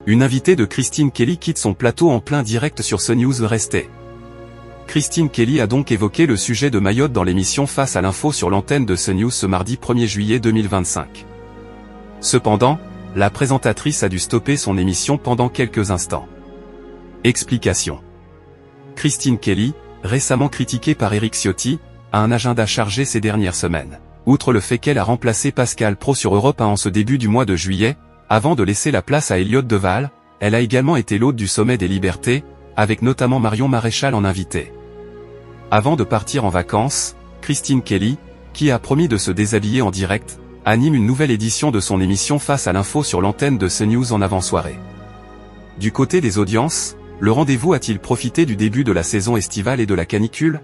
Une invitée de Christine Kelly quitte son plateau en plein direct sur CNews. Restez. Christine Kelly a donc évoqué le sujet de Mayotte dans l'émission Face à l'info sur l'antenne de CNews ce mardi 1er juillet 2025. Cependant, la présentatrice a dû stopper son émission pendant quelques instants. Explication. Christine Kelly, récemment critiquée par Éric Ciotti, a un agenda chargé ces dernières semaines. Outre le fait qu'elle a remplacé Pascal Praud sur Europe 1 en ce début du mois de juillet, avant de laisser la place à Elliott Deval, elle a également été l'hôte du Sommet des Libertés, avec notamment Marion Maréchal en invité. Avant de partir en vacances, Christine Kelly, qui a promis de se déshabiller en direct, anime une nouvelle édition de son émission Face à l'info sur l'antenne de CNews en avant-soirée. Du côté des audiences, le rendez-vous a-t-il profité du début de la saison estivale et de la canicule?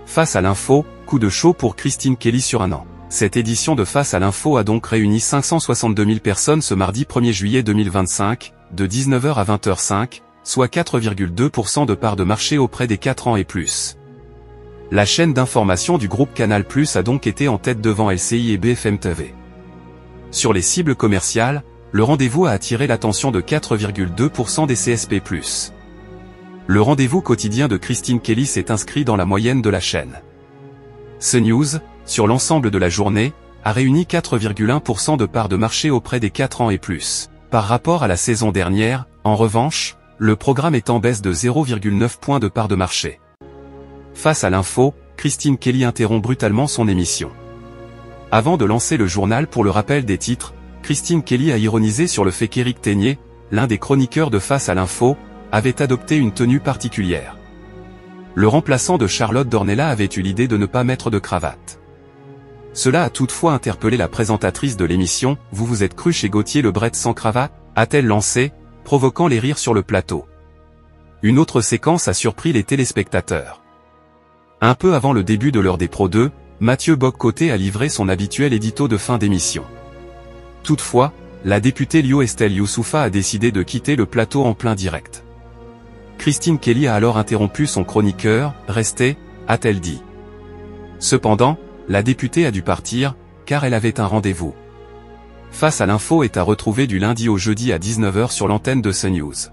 Face à l'info, coup de chaud pour Christine Kelly sur un an. Cette édition de Face à l'info a donc réuni 562 000 personnes ce mardi 1er juillet 2025, de 19h à 20h05, soit 4,2% de part de marché auprès des 4 ans et plus. La chaîne d'information du groupe Canal+ a donc été en tête devant LCI et BFM TV. Sur les cibles commerciales, le rendez-vous a attiré l'attention de 4,2% des CSP+. Le rendez-vous quotidien de Christine Kelly s'est inscrit dans la moyenne de la chaîne. CNews, sur l'ensemble de la journée, a réuni 4,1% de part de marché auprès des 4 ans et plus. Par rapport à la saison dernière, en revanche, le programme est en baisse de 0,9 points de part de marché. Face à l'info, Christine Kelly interrompt brutalement son émission. Avant de lancer le journal pour le rappel des titres, Christine Kelly a ironisé sur le fait qu'Éric Ténier, l'un des chroniqueurs de Face à l'info, avait adopté une tenue particulière. Le remplaçant de Charlotte Dornelas avait eu l'idée de ne pas mettre de cravate. Cela a toutefois interpellé la présentatrice de l'émission. « Vous vous êtes cru chez Gauthier Lebret sans cravate ?» a-t-elle lancé, provoquant les rires sur le plateau. Une autre séquence a surpris les téléspectateurs. Un peu avant le début de l'heure des Pro 2, Mathieu Bock-Côté a livré son habituel édito de fin d'émission. Toutefois, la députée Lio Estelle Youssoufa a décidé de quitter le plateau en plein direct. Christine Kelly a alors interrompu son chroniqueur. « Restez », a-t-elle dit. Cependant, la députée a dû partir, car elle avait un rendez-vous. Face à l'info est à retrouver du lundi au jeudi à 19h sur l'antenne de CNews.